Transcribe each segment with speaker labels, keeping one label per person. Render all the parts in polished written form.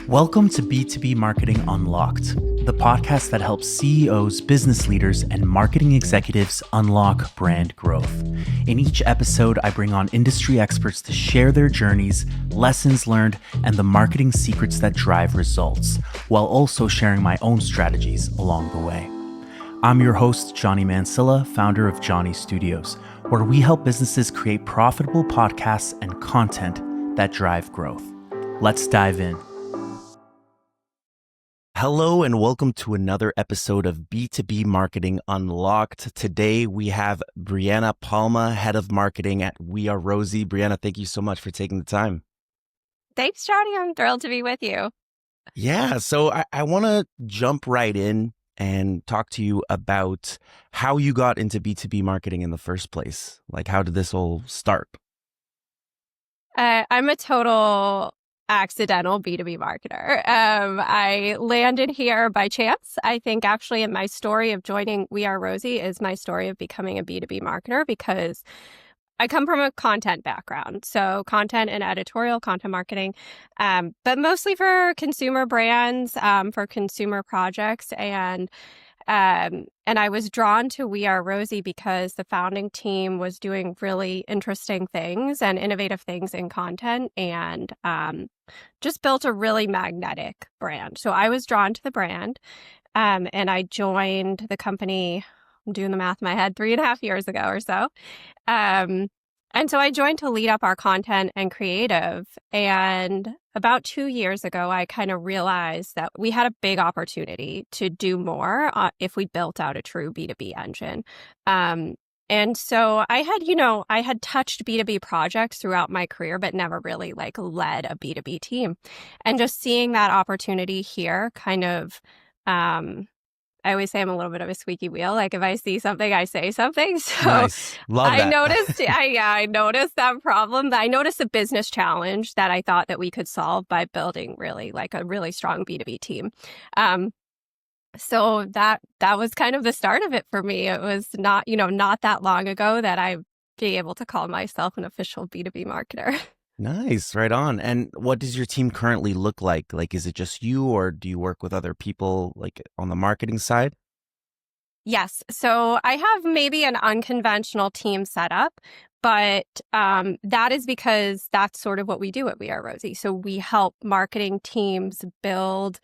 Speaker 1: Welcome to B2B Marketing Unlocked, the podcast that helps CEOs, business leaders, and marketing executives unlock brand growth. In each episode, I bring on industry experts to share their journeys, lessons learned, and the marketing secrets that drive results, while also sharing my own strategies along the way. I'm your host, Jony Mansilla, founder of Jony Studios, where we help businesses create profitable podcasts and content that drive growth. Let's dive in. Hello and welcome to another episode of B2B Marketing Unlocked. Today we have Briana Palma, Head of Marketing at We Are Rosie. Briana, thank you so much for taking the time.
Speaker 2: Thanks, Jony. I'm thrilled to be with you.
Speaker 1: Yeah, so I want to jump right in and talk to you about how you got into B2B marketing in the first place. Like, how did this all start?
Speaker 2: I'm a total accidental B2B marketer. I landed here by chance. I think actually in my story of joining We Are Rosie is my story of becoming a B2B marketer because I come from a content background. So content and editorial, content marketing, but mostly for consumer brands, for consumer projects. And I was drawn to We Are Rosie because the founding team was doing really interesting things and innovative things in content and just built a really magnetic brand. So I was drawn to the brand and I joined the company, I'm doing the math in my head, 3.5 years ago or so. And so I joined to lead up our content and creative. And about 2 years ago, I kind of realized that we had a big opportunity to do more if we built out a true B2B engine. And so I had touched B2B projects throughout my career, but never really led a B2B team. And just seeing that opportunity here kind of, I always say I'm a little bit of a squeaky wheel. Like if I see something, I say something. So
Speaker 1: Nice. Love that.
Speaker 2: I noticed that problem. I noticed a business challenge that I thought that we could solve by building really a really strong B2B team. So that was kind of the start of it for me. It was not that long ago that I'd be able to call myself an official B2B marketer.
Speaker 1: Nice. Right on. And what does your team currently look like? Like, is it just you or do you work with other people on the marketing side?
Speaker 2: Yes. So I have maybe an unconventional team setup, but that is because that's sort of what we do at We Are Rosie. So we help marketing teams build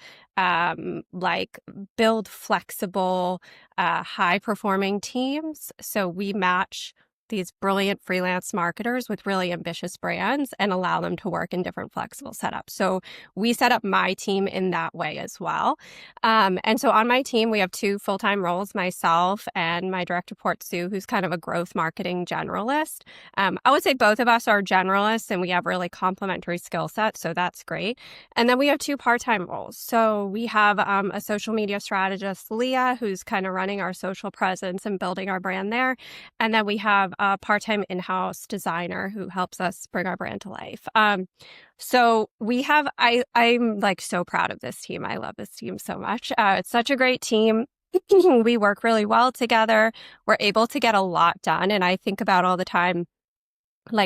Speaker 2: flexible, high-performing teams. So we match these brilliant freelance marketers with really ambitious brands and allow them to work in different flexible setups. So we set up my team in that way as well. And so on my team, we have 2 full-time roles, myself and my direct report, Sue, who's kind of a growth marketing generalist. I would say both of us are generalists and we have really complementary skill sets. So that's great. And then we have 2 part-time roles. So we have a social media strategist, Leah, who's kind of running our social presence and building our brand there. And then we have a part-time in-house designer who helps us bring our brand to life. So we have, I'm so proud of this team. I love this team so much. It's such a great team. We work really well together. We're able to get a lot done. And I think about all the time,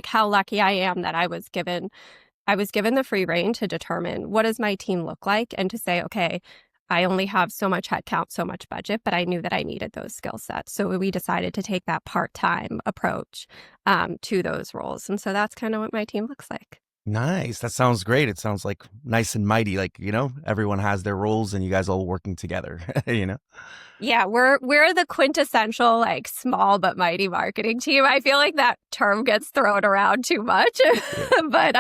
Speaker 2: how lucky I am that I was given the free rein to determine what does my team look like and to say, okay, I only have so much headcount, so much budget, but I knew that I needed those skill sets. So we decided to take that part-time approach to those roles. And so that's kind of what my team looks like.
Speaker 1: Nice. That sounds great. It sounds like nice and mighty. Everyone has their roles and you guys all working together,
Speaker 2: Yeah, we're the quintessential small but mighty marketing team. I feel like that term gets thrown around too much, but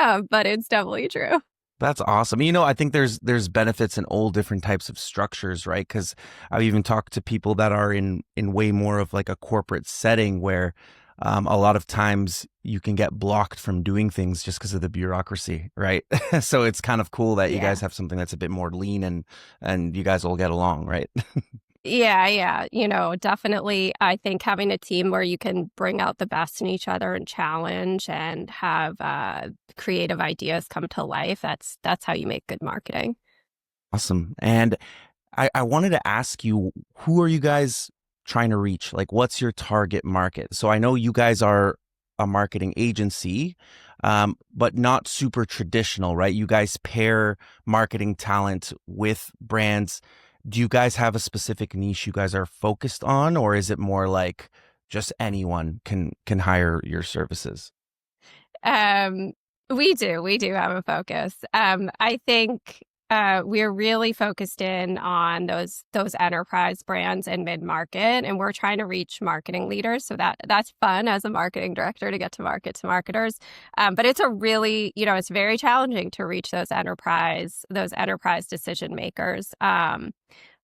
Speaker 2: it's definitely true.
Speaker 1: That's awesome. I think there's benefits in all different types of structures, right? Because I've even talked to people that are in way more of a corporate setting where a lot of times you can get blocked from doing things just because of the bureaucracy, right? So it's kind of cool that you guys have something that's a bit more lean and you guys all get along, right?
Speaker 2: Yeah. Definitely. I think having a team where you can bring out the best in each other and challenge and have creative ideas come to life, that's how you make good marketing.
Speaker 1: Awesome. And I wanted to ask you, who are you guys trying to reach? What's your target market? So I know you guys are a marketing agency. but not super traditional, right? You guys pair marketing talent with brands. Do you guys have a specific niche you guys are focused on, or is it more like just anyone can hire your services?
Speaker 2: Um, we do have a focus. I think we're really focused in on those enterprise brands and mid market, and we're trying to reach marketing leaders. So that's fun as a marketing director to get to market to marketers. But it's a really, it's very challenging to reach those enterprise decision makers.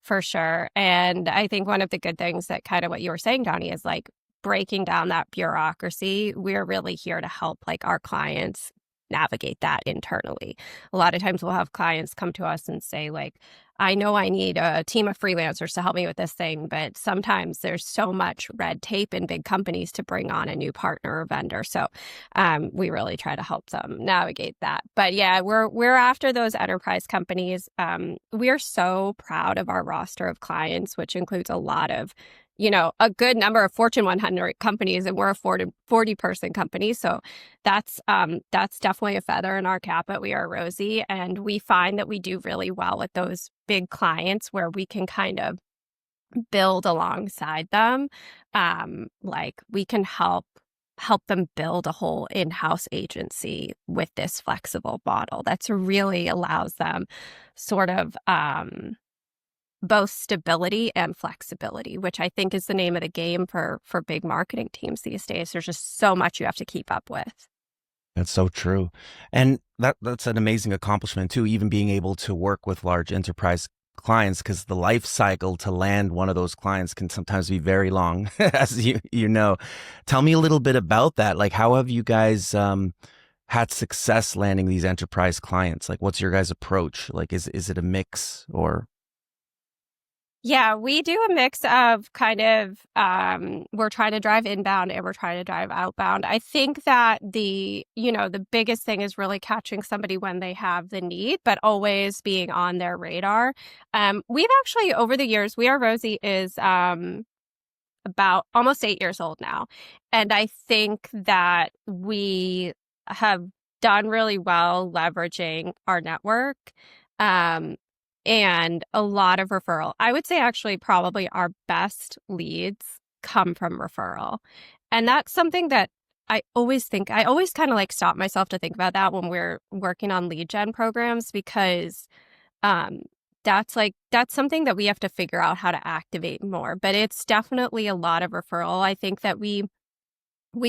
Speaker 2: For sure. And I think one of the good things that kind of what you were saying, Jony, is like breaking down that bureaucracy. We're really here to help like our clients navigate that internally. A lot of times we'll have clients come to us and say like, I know I need a team of freelancers to help me with this thing, but sometimes there's so much red tape in big companies to bring on a new partner or vendor. So we really try to help them navigate that. But yeah, we're after those enterprise companies. We're so proud of our roster of clients, which includes a lot of a good number of Fortune 100 companies, and we're a 40-person company. So that's definitely a feather in our cap at We Are Rosie. And we find that we do really well with those big clients where we can kind of build alongside them. Like we can help them build a whole in-house agency with this flexible model that's really allows them sort of both stability and flexibility, which I think is the name of the game for big marketing teams these days. There's just so much you have to keep up with.
Speaker 1: That's so true. And that's an amazing accomplishment too, even being able to work with large enterprise clients, because the life cycle to land one of those clients can sometimes be very long, as you know. Tell me a little bit about that. Like, how have you guys had success landing these enterprise clients? Like, what's your guys' approach? Like, is it a mix or?
Speaker 2: Yeah, we do a mix of kind of, we're trying to drive inbound and we're trying to drive outbound. I think that the biggest thing is really catching somebody when they have the need, but always being on their radar. We've actually, over the years, We Are Rosie is about almost 8 years old now. And I think that we have done really well leveraging our network. And a lot of referral. I would say actually probably our best leads come from referral. And that's something that I always kind of like stop myself to think about that when we're working on lead gen programs, because that's something that we have to figure out how to activate more. But it's definitely a lot of referral. I think that we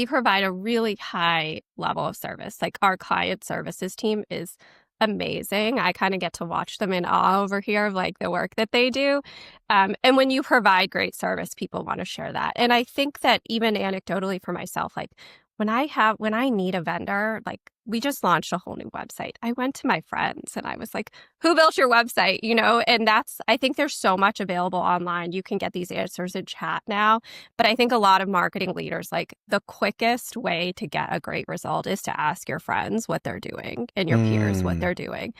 Speaker 2: provide a really high level of service. Like our client services team is amazing. I kind of get to watch them in awe over here of like the work that they do. And when you provide great service, people want to share that. And I think that even anecdotally for myself, like when I need a vendor, like we just launched a whole new website. I went to my friends and I was like, who built your website? And I think there's so much available online. You can get these answers in chat now. But I think a lot of marketing leaders, like the quickest way to get a great result is to ask your friends what they're doing and your peers what they're doing.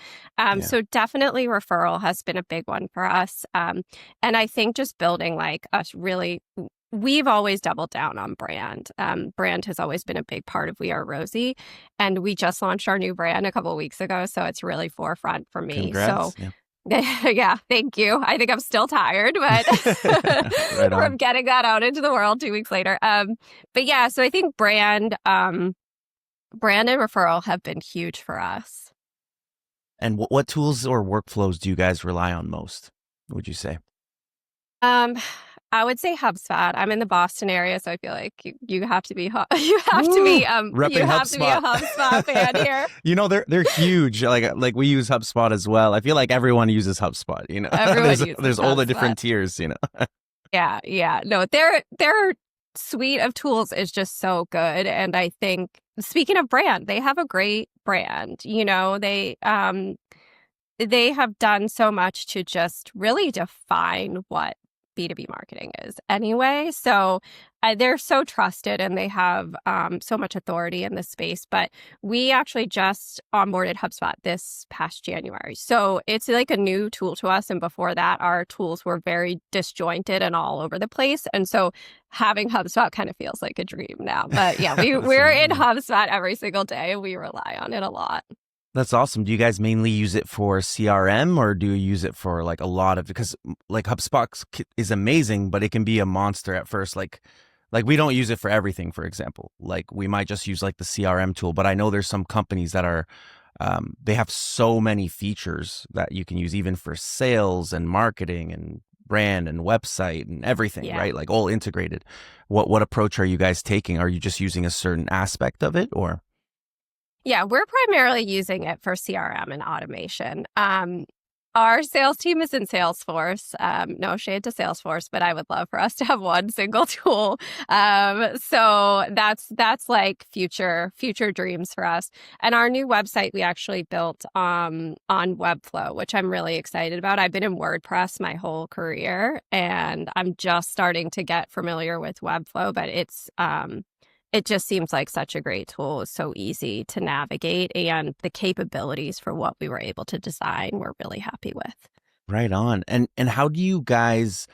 Speaker 2: So definitely referral has been a big one for us. And I think just building like us really, we've always doubled down on brand. Brand has always been a big part of We Are Rosie. And we just launched our new brand a couple of weeks ago. So it's really forefront for me.
Speaker 1: Congrats.
Speaker 2: So yeah, thank you. I think I'm still tired, but
Speaker 1: Right on.
Speaker 2: from getting that out into the world 2 weeks later. But yeah, so I think brand and referral have been huge for us.
Speaker 1: And what tools or workflows do you guys rely on most, would you say?
Speaker 2: I would say HubSpot. I'm in the Boston area, so I feel like you have to be repping you have to be a HubSpot fan here.
Speaker 1: They're huge. Like we use HubSpot as well. I feel like everyone uses HubSpot. There's all the different tiers.
Speaker 2: Yeah. No, their suite of tools is just so good, and I think speaking of brand, they have a great brand. They have done so much to just really define what B2B marketing is anyway. So they're so trusted and they have so much authority in this space. But we actually just onboarded HubSpot this past January. So it's like a new tool to us. And before that, our tools were very disjointed and all over the place. And so having HubSpot kind of feels like a dream now. But yeah, we're in HubSpot every single day and we rely on it a lot.
Speaker 1: That's awesome. Do you guys mainly use it for CRM or do you use it for like a lot of, because like HubSpot is amazing, but it can be a monster at first. Like we don't use it for everything, for example. Like we might just use like the CRM tool, but I know there's some companies that are, they have so many features that you can use even for sales and marketing and brand and website and everything, right? Like all integrated. What approach are you guys taking? Are you just using a certain aspect of it or?
Speaker 2: Yeah, we're primarily using it for CRM and automation. Our sales team is in Salesforce. No shade to Salesforce, but I would love for us to have one single tool. So that's like future dreams for us. And our new website we actually built on Webflow, which I'm really excited about. I've been in WordPress my whole career, and I'm just starting to get familiar with Webflow, but it just seems like such a great tool. It's so easy to navigate, and the capabilities for what we were able to design, we're really happy with.
Speaker 1: Right on. And how do you guys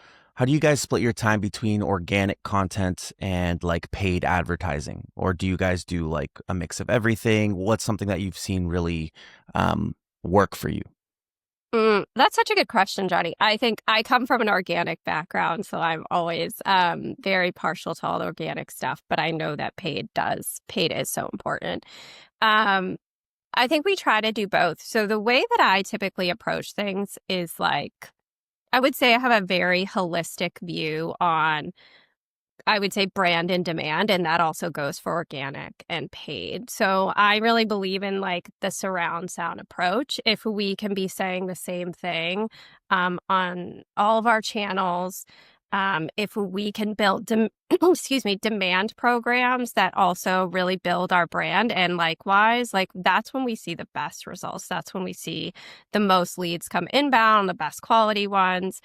Speaker 1: split your time between organic content and like paid advertising? Or do you guys do like a mix of everything? What's something that you've seen really work for you?
Speaker 2: That's such a good question, Jony. I think I come from an organic background, so I'm always very partial to all the organic stuff, but I know that paid is so important. I think we try to do both. So the way that I typically approach things is like, I would say I have a very holistic view on, I would say, brand and demand, and that also goes for organic and paid. So I really believe in like the surround sound approach. If we can be saying the same thing on all of our channels, if we can build demand programs that also really build our brand, and likewise, like that's when we see the best results. That's when we see the most leads come inbound, the best quality ones.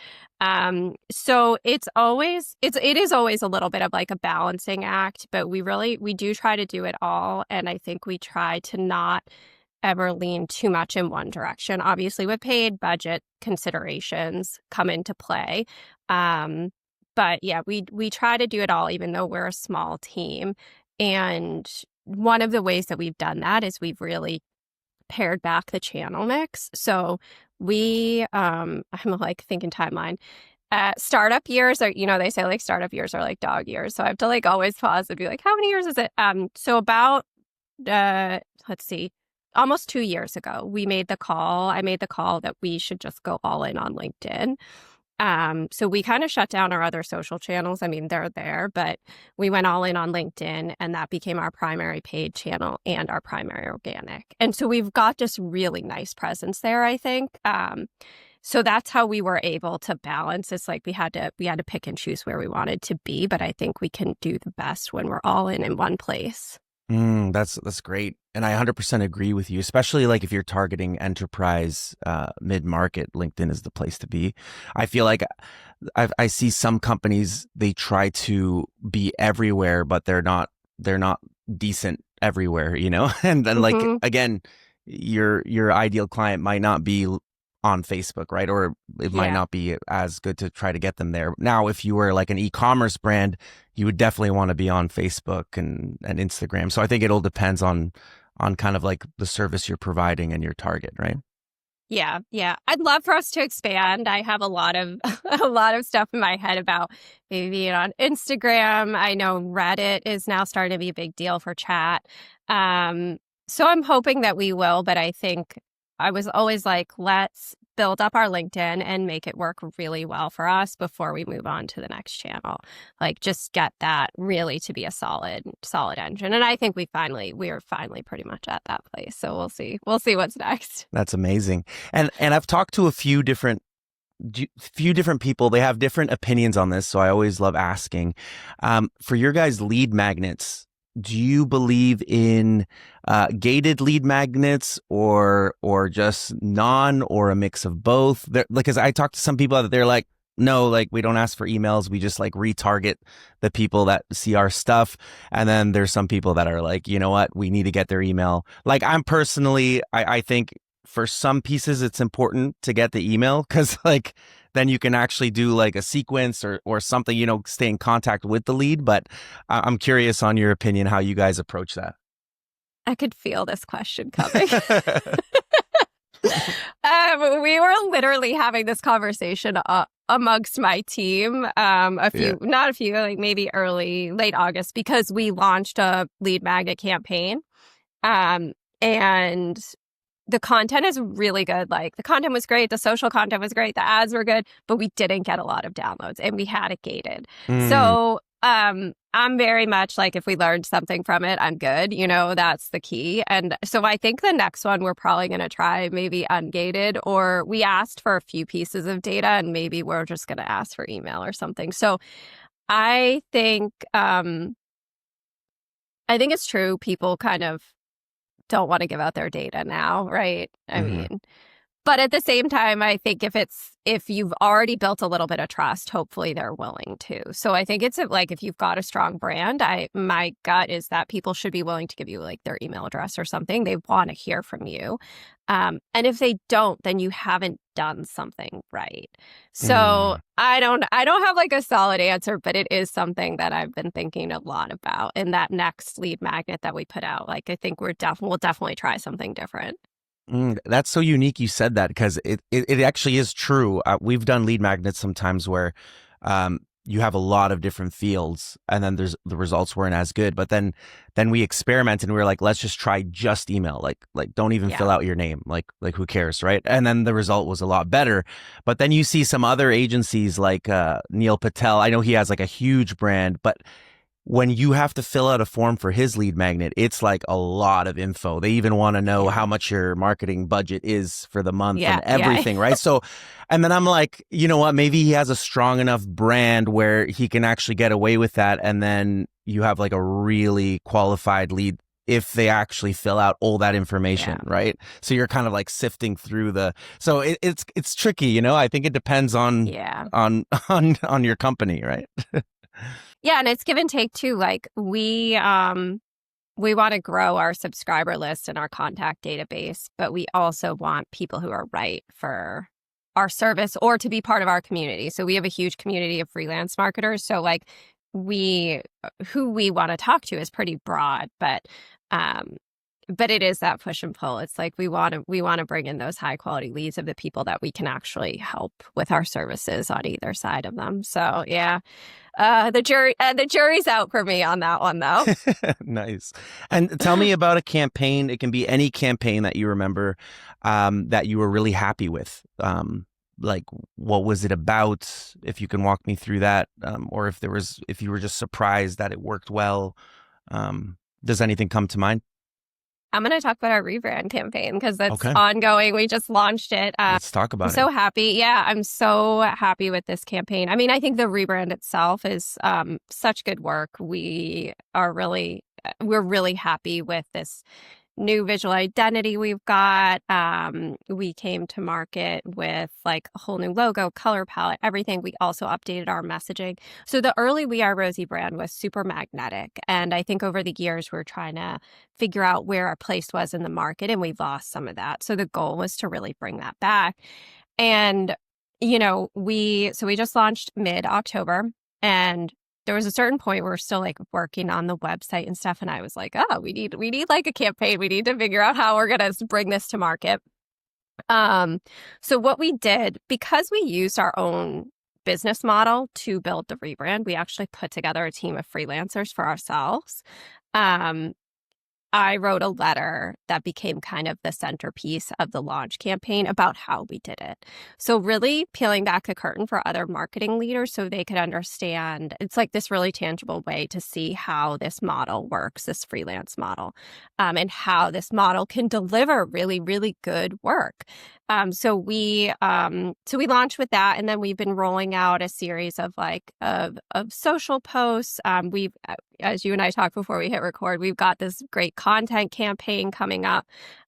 Speaker 2: So it is always a little bit of like a balancing act, but we do try to do it all. And I think we try to not ever lean too much in one direction. Obviously, with paid, budget considerations come into play. But yeah, we try to do it all, even though we're a small team. And one of the ways that we've done that is we've really pared back the channel mix. So I'm like thinking timeline. Startup years are, they say like startup years are like dog years. So I have to like always pause and be like, how many years is it? So about, let's see, almost 2 years ago, I made the call that we should just go all in on LinkedIn. So we kind of shut down our other social channels. I mean, they're there, but we went all in on LinkedIn, and that became our primary paid channel and our primary organic. And so we've got this really nice presence there, I think. So that's how we were able to balance. It's like we had to pick and choose where we wanted to be, but I think we can do the best when we're all in one place.
Speaker 1: That's great. And I 100% agree with you, especially like if you're targeting enterprise, mid-market, LinkedIn is the place to be. I feel like I see some companies, they try to be everywhere, but they're not decent everywhere, and then like, again, your ideal client might not be on Facebook, right? Or it might not be as good to try to get them there. Now, if you were like an e-commerce brand, you would definitely want to be on Facebook and Instagram. So I think it all depends on kind of like the service you're providing and your target, right?
Speaker 2: Yeah. I'd love for us to expand. I have a lot of stuff in my head about maybe being on Instagram. I know Reddit is now starting to be a big deal for chat. So I'm hoping that we will, but I think I was always like, let's build up our LinkedIn and make it work really well for us before we move on to the next channel. Like just get that really to be a solid engine. And I think we are finally pretty much at that place. So we'll see what's next.
Speaker 1: That's amazing. And I've talked to a few different people. They have different opinions on this. So I always love asking, for your guys' lead magnets, do you believe in gated lead magnets or just none, or a mix of both? Because I talked to some people that they're like, no, like we don't ask for emails. We just like retarget the people that see our stuff. And then there's some people that are like, you know what, we need to get their email. Like I'm personally, I think for some pieces it's important to get the email because like then you can actually do like a sequence or something, you know, stay in contact with the lead. But I'm curious on your opinion, how you guys approach that.
Speaker 2: I could feel this question coming. We were literally having this conversation amongst my team like maybe late August, because we launched a lead magnet campaign. And the content is really good. Like the content was great. The social content was great. The ads were good, but we didn't get a lot of downloads and we had it gated. So I'm very much like, if we learned something from it, I'm good. You know, that's the key. And so I think the next one we're probably going to try maybe ungated, or we asked for a few pieces of data and maybe we're just going to ask for email or something. So I think it's true. People kind of don't want to give out their data now, right? I mean, but at the same time, I think if you've already built a little bit of trust, hopefully they're willing to. So I think it's like, if you've got a strong brand, my gut is that people should be willing to give you like their email address or something. They want to hear from you. And if they don't, then you haven't done something right. So I don't have like a solid answer, but it is something that I've been thinking a lot about. In that next lead magnet that we put out, like I think we'll definitely try something different.
Speaker 1: That's so unique you said that, because it actually is true. We've done lead magnets sometimes where you have a lot of different fields and then the results weren't as good. But then we experimented and we were like, let's just try just email. Like don't even fill out your name. Like who cares, right? And then the result was a lot better. But then you see some other agencies like Neil Patel. I know he has like a huge brand, but when you have to fill out a form for his lead magnet, it's like a lot of info. They even want to know how much your marketing budget is for the month and everything, right? So, and then I'm like, you know what? Maybe he has a strong enough brand where he can actually get away with that. And then you have like a really qualified lead if they actually fill out all that information, right? So you're kind of like sifting through so it's tricky, you know? I think it depends on your company, right?
Speaker 2: Yeah, and it's give and take too. Like we want to grow our subscriber list and our contact database, but we also want people who are right for our service or to be part of our community. So we have a huge community of freelance marketers. So like who we want to talk to is pretty broad, but it is that push and pull. It's like we want to bring in those high quality leads of the people that we can actually help with our services on either side of them. So yeah. The jury's out for me on that one, though.
Speaker 1: Nice. And tell me about a campaign. It can be any campaign that you remember that you were really happy with. Like, what was it about? If you can walk me through that, or if you were just surprised that it worked well. Does anything come to mind?
Speaker 2: I'm going to talk about our rebrand campaign because that's ongoing. We just launched it.
Speaker 1: Let's talk about it.
Speaker 2: I'm so happy. Yeah, I'm so happy with this campaign. I mean, I think the rebrand itself is such good work. We're really happy with this new visual identity we've got. We came to market with like a whole new logo, color palette, everything. We also updated our messaging. So the early We Are Rosie brand was super magnetic. And I think over the years, we're trying to figure out where our place was in the market, and we've lost some of that. So the goal was to really bring that back. And, you know, we just launched mid-October, and there was a certain point where we're still like working on the website and stuff. And I was like, oh, we need like a campaign. We need to figure out how we're going to bring this to market. So what we did, because we used our own business model to build the rebrand, we actually put together a team of freelancers for ourselves. I wrote a letter that became kind of the centerpiece of the launch campaign about how we did it. So really peeling back the curtain for other marketing leaders so they could understand. It's like this really tangible way to see how this model works, this freelance model, and how this model can deliver really, really good work. So we launched with that, and then we've been rolling out a series of social posts. We've, as you and I talked before we hit record, we've got this great content campaign coming up.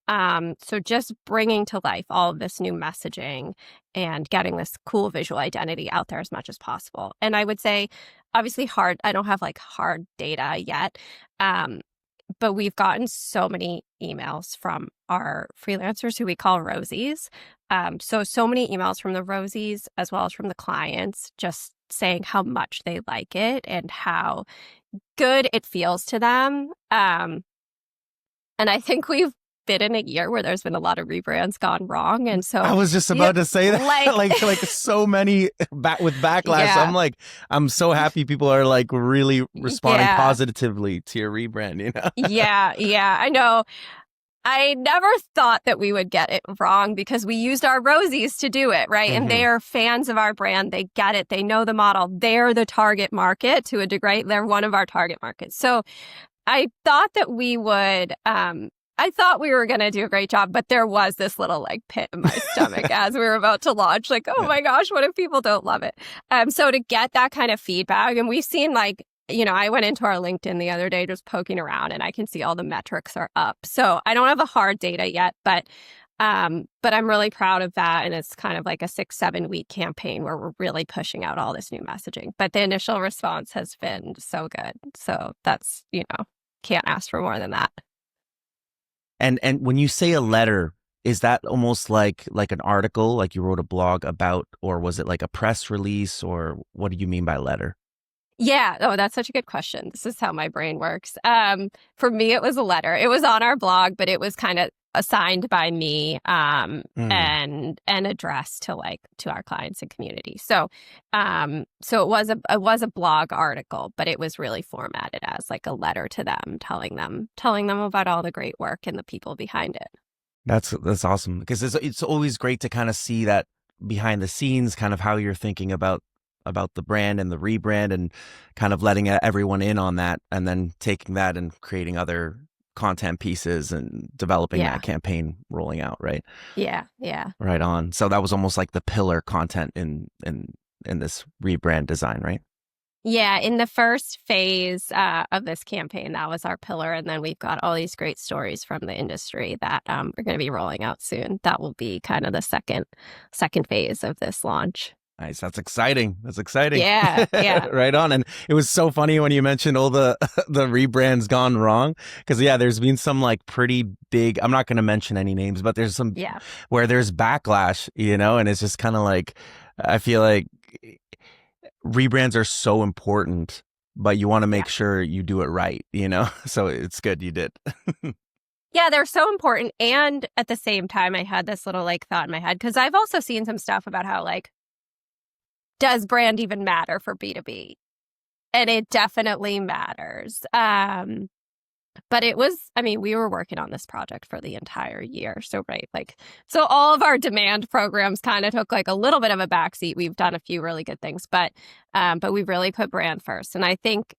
Speaker 2: So just bringing to life all of this new messaging and getting this cool visual identity out there as much as possible. And I would say, obviously I don't have like hard data yet, but we've gotten so many emails from our freelancers who we call Rosies. So many emails from the Rosies as well as from the clients just saying how much they like it and how good it feels to them. And I think we've been in a year where there's been a lot of rebrands gone wrong. And so
Speaker 1: I was just about to say that, like so many with backlash.
Speaker 2: Yeah.
Speaker 1: I'm so happy people are like really responding positively to your rebrand, you know?
Speaker 2: Yeah, I know. I never thought that we would get it wrong because we used our Rosies to do it, right? And they are fans of our brand. They get it. They know the model. They're the target market to a degree. They're one of our target markets. So I thought that we would, I thought we were going to do a great job, but there was this little like pit in my stomach as we were about to launch, like, oh my gosh, what if people don't love it? So to get that kind of feedback, and we've seen like, I went into our LinkedIn the other day just poking around and I can see all the metrics are up. So I don't have a hard data yet, but I'm really proud of that. And it's kind of like a 6-7 week campaign where we're really pushing out all this new messaging. But the initial response has been so good. So that's, can't ask for more than that.
Speaker 1: And when you say a letter, is that almost like an article, like you wrote a blog about, or was it like a press release, or what do you mean by letter?
Speaker 2: Yeah. Oh, that's such a good question. This is how my brain works. For me, it was a letter. It was on our blog, but it was kind of assigned by me and addressed to our clients and community. So it was a blog article, but it was really formatted as like a letter to them, telling them about all the great work and the people behind it.
Speaker 1: That's awesome, because it's always great to kind of see that behind the scenes, kind of how you're thinking about the brand and the rebrand, and kind of letting everyone in on that, and then taking that and creating other content pieces and developing that campaign rolling out, right?
Speaker 2: Yeah.
Speaker 1: Right on. So that was almost like the pillar content in this rebrand design, right?
Speaker 2: Yeah, in the first phase of this campaign, that was our pillar. And then we've got all these great stories from the industry that we're going to be rolling out soon. That will be kind of the second phase of this launch.
Speaker 1: Nice. That's exciting.
Speaker 2: Yeah.
Speaker 1: Right on. And it was so funny when you mentioned all the rebrands gone wrong, because there's been some like pretty big, I'm not going to mention any names, but there's some where there's backlash, and it's just kind of like, I feel like rebrands are so important, but you want to make sure you do it right, so it's good you did.
Speaker 2: Yeah, they're so important. And at the same time, I had this little like thought in my head, because I've also seen some stuff about how like, does brand even matter for B2B? And it definitely matters. But we were working on this project for the entire year. So, so all of our demand programs kind of took like a little bit of a backseat. We've done a few really good things, but we really put brand first. And I think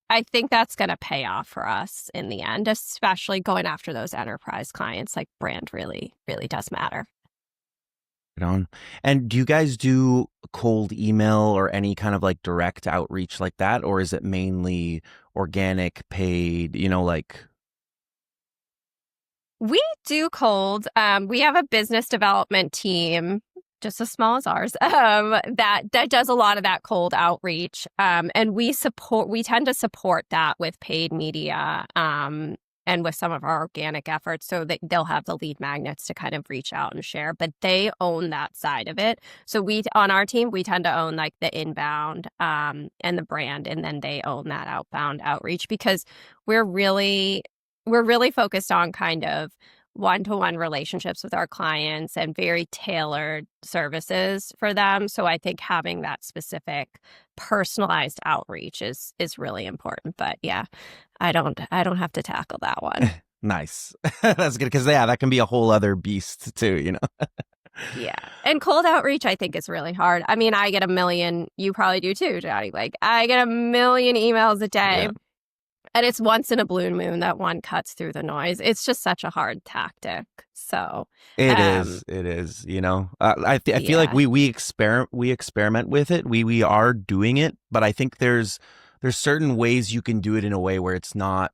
Speaker 2: that's going to pay off for us in the end, especially going after those enterprise clients. Like brand really, really does matter.
Speaker 1: On. And do you guys do cold email or any kind of like direct outreach like that? Or is it mainly organic, paid,
Speaker 2: We do cold. We have a business development team, just as small as ours, that does a lot of that cold outreach. And we tend to support that with paid media, and with some of our organic efforts, so that they'll have the lead magnets to kind of reach out and share, but they own that side of it. So on our team, we tend to own like the inbound and the brand, and then they own that outbound outreach, because we're really focused on kind of one-to-one relationships with our clients and very tailored services for them. So I think having that specific personalized outreach is really important. But yeah, I don't have to tackle that one.
Speaker 1: Nice. That's good, because that can be a whole other beast too,
Speaker 2: Yeah. And cold outreach, I think, is really hard. I mean, I get 1 million, you probably do too, Jony. Like I get 1 million emails a day. Yeah. And it's once in a blue moon that one cuts through the noise. It's just such a hard tactic. So
Speaker 1: it is. I feel like we experiment with it. We are doing it, but I think there's certain ways you can do it in a way where it's not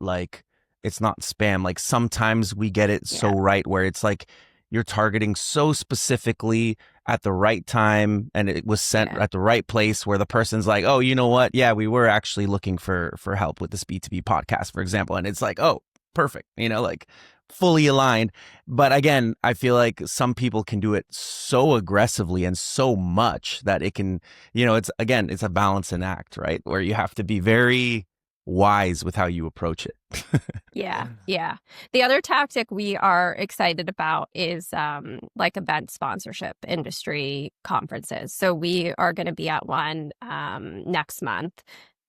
Speaker 1: it's not spam. Like sometimes we get it so right where it's like you're targeting so specifically at the right time and it was sent at the right place where the person's like, oh, you know what? Yeah, we were actually looking for help with this B2B podcast, for example. And it's like, oh, perfect, like fully aligned. But again, I feel like some people can do it so aggressively and so much that it can, it's a balancing act, right? Where you have to be very wise with how you approach it.
Speaker 2: Yeah. The other tactic we are excited about is like event sponsorship industry conferences. So we are going to be at one next month.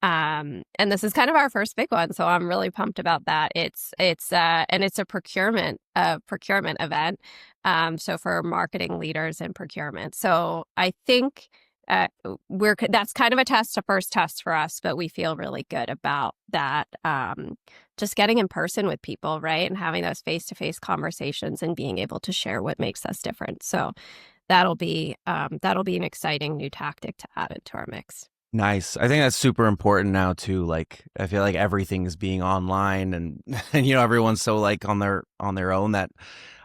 Speaker 2: And this is kind of our first big one. So I'm really pumped about that. It's a procurement event. So for marketing leaders and procurement. So I think that's kind of a first test for us, but we feel really good about that. Just getting in person with people, right? And having those face-to-face conversations and being able to share what makes us different. So that'll be an exciting new tactic to add into our mix.
Speaker 1: Nice. I think that's super important now too. Like I feel like everything is being online and everyone's so like on their own that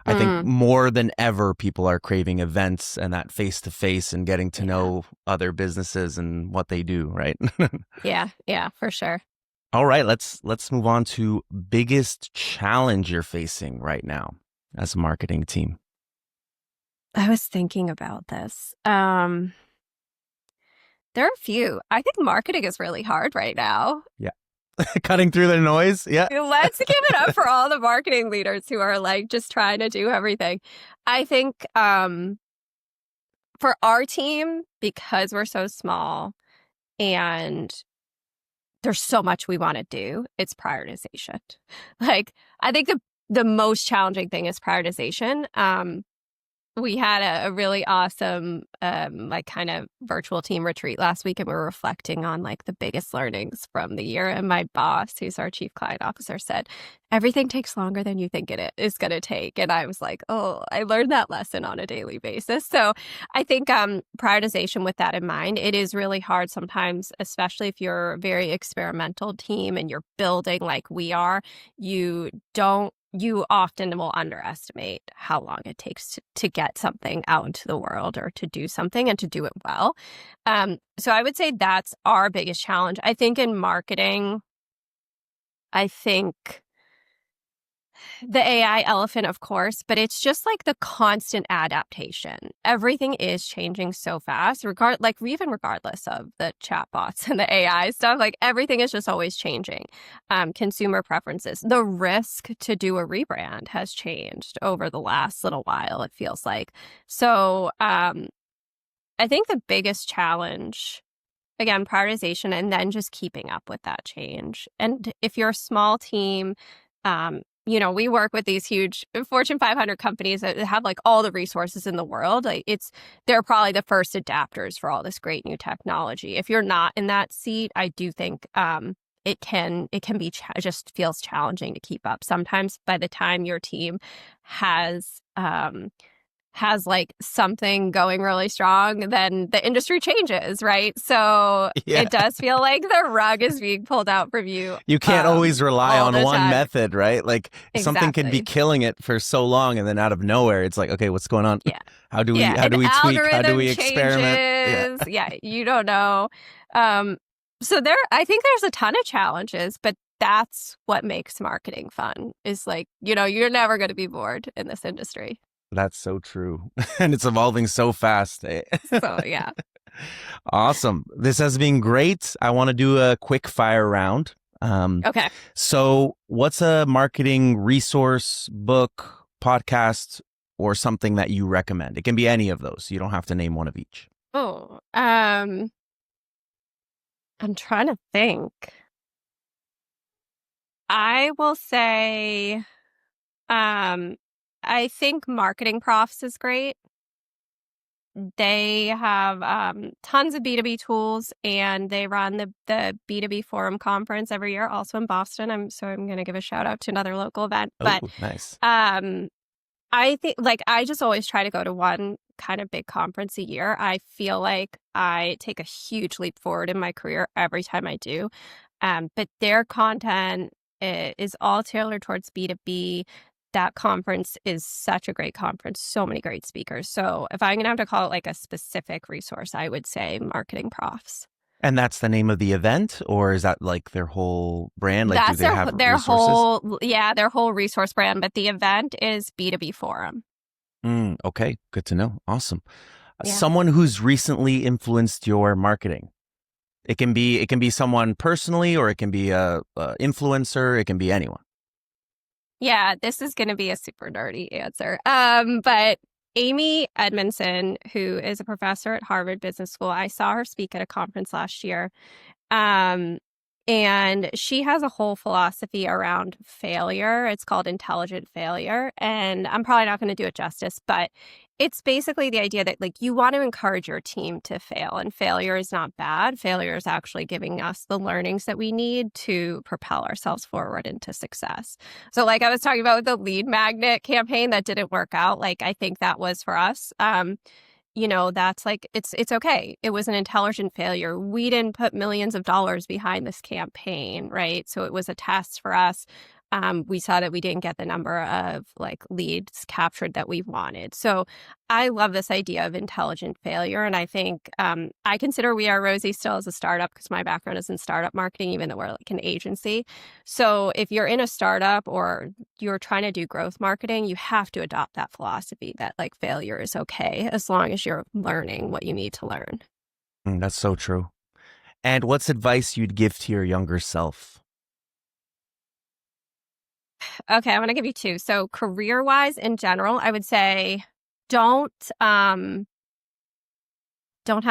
Speaker 1: I think more than ever people are craving events and that face to face and getting to know other businesses and what they do, right?
Speaker 2: Yeah, for sure.
Speaker 1: All right, let's move on to biggest challenge you're facing right now as a marketing team.
Speaker 2: I was thinking about this. There are a few. I think marketing is really hard right now.
Speaker 1: Yeah. Cutting through the noise. Yeah.
Speaker 2: Let's give it up for all the marketing leaders who are like just trying to do everything. I think for our team, because we're so small and there's so much we want to do, it's prioritization. Like, I think the most challenging thing is prioritization. We had a really awesome, like kind of virtual team retreat last week, and we were reflecting on like the biggest learnings from the year. And my boss, who's our chief client officer, said, everything takes longer than you think it is going to take. And I was like, oh, I learned that lesson on a daily basis. So I think prioritization with that in mind, it is really hard sometimes, especially if you're a very experimental team and you're building like we are, you often will underestimate how long it takes to get something out into the world or to do something and to do it well. So I would say that's our biggest challenge. I think in marketing, the AI elephant, of course, but it's just like the constant adaptation. Everything is changing so fast, regardless of the chatbots and the AI stuff, like everything is just always changing. Consumer preferences, the risk to do a rebrand has changed over the last little while, it feels like. So I think the biggest challenge, again, prioritization and then just keeping up with that change. And if you're a small team, we work with these huge Fortune 500 companies that have like all the resources in the world. Like they're probably the first adapters for all this great new technology. If you're not in that seat, I do think it can be just feels challenging to keep up. Sometimes by the time your team has like something going really strong, then the industry changes, right? So It does feel like the rug is being pulled out from you.
Speaker 1: You can't always rely on one
Speaker 2: time.
Speaker 1: Method, right? Like something can be killing it for so long, and then out of nowhere, it's like, okay, what's going on?
Speaker 2: Yeah.
Speaker 1: How do we tweak? How do we experiment?
Speaker 2: Yeah, you don't know. So I think there's a ton of challenges, but that's what makes marketing fun. Is like, you're never going to be bored in this industry.
Speaker 1: That's so true. And it's evolving so fast.
Speaker 2: So, yeah.
Speaker 1: Awesome. This has been great. I want to do a quick fire round.
Speaker 2: Okay.
Speaker 1: So what's a marketing resource, book, podcast, or something that you recommend? It can be any of those. You don't have to name one of each.
Speaker 2: Oh, I'm trying to think. I will say, I think Marketing Profs is great. They have tons of B2B tools, and they run the B2B Forum Conference every year, also in Boston. I'm going to give a shout out to another local event. But
Speaker 1: nice.
Speaker 2: I think I just always try to go to one kind of big conference a year. I feel like I take a huge leap forward in my career every time I do. But their content It is all tailored towards B2B. That conference is such a great conference, so many great speakers. So if I'm going to have to call it like a specific resource, I would say Marketing Profs.
Speaker 1: And that's the name of the event, or is that like their whole brand? Like,
Speaker 2: That's
Speaker 1: do they have
Speaker 2: their
Speaker 1: resources?
Speaker 2: their whole resource brand, but the event is B2B Forum.
Speaker 1: Okay, good to know. Awesome.
Speaker 2: Yeah.
Speaker 1: Someone who's recently influenced your marketing. It can be someone personally, or it can be a influencer. It can be anyone.
Speaker 2: Yeah, this is going to be a super nerdy answer. But Amy Edmondson, who is a professor at Harvard Business School, I saw her speak at a conference last year. And she has a whole philosophy around failure. It's called intelligent failure. And I'm probably not going to do it justice, but it's basically the idea that like you want to encourage your team to fail, and failure is not bad. Failure is actually giving us the learnings that we need to propel ourselves forward into success. So like I was talking about with the lead magnet campaign that didn't work out, like I think that was for us. That's like, it's okay. It was an intelligent failure. We didn't put millions of dollars behind this campaign, right? So it was a test for us. We saw that we didn't get the number of like leads captured that we wanted. So I love this idea of intelligent failure. And I think I consider We Are Rosie still as a startup because my background is in startup marketing, even though we're like an agency. So if you're in a startup or you're trying to do growth marketing, you have to adopt that philosophy that like failure is okay as long as you're learning what you need to learn.
Speaker 1: That's so true. And what's advice you'd give to your younger self?
Speaker 2: Okay, I'm going to give you two. So career-wise in general, I would say don't have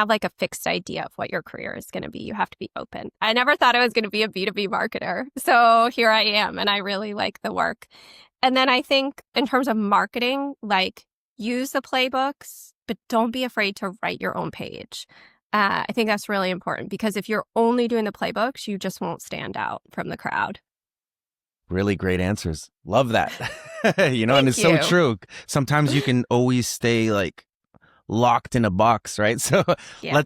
Speaker 2: like a fixed idea of what your career is going to be. You have to be open. I never thought I was going to be a B2B marketer. So here I am, and I really like the work. And then I think in terms of marketing, like use the playbooks, but don't be afraid to write your own page. I think that's really important because if you're only doing the playbooks, you just won't stand out from the crowd.
Speaker 1: Really great answers. Love that.
Speaker 2: And
Speaker 1: it's so true. Sometimes you can always stay like locked in a box, right? So
Speaker 2: Yeah.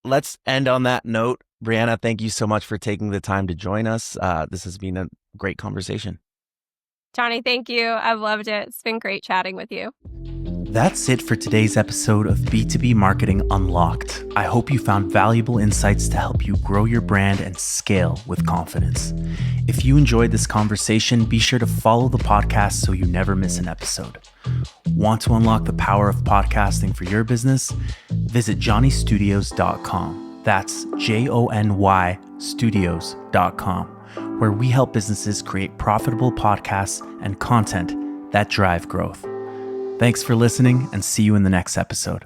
Speaker 1: let's end on that note. Briana, thank you so much for taking the time to join us. This has been a great conversation.
Speaker 2: Jony, thank you. I've loved it. It's been great chatting with you.
Speaker 1: That's it for today's episode of B2B Marketing Unlocked. I hope you found valuable insights to help you grow your brand and scale with confidence. If you enjoyed this conversation, be sure to follow the podcast so you never miss an episode. Want to unlock the power of podcasting for your business? Visit jonystudios.com. That's JONY studios.com, where we help businesses create profitable podcasts and content that drive growth. Thanks for listening, and see you in the next episode.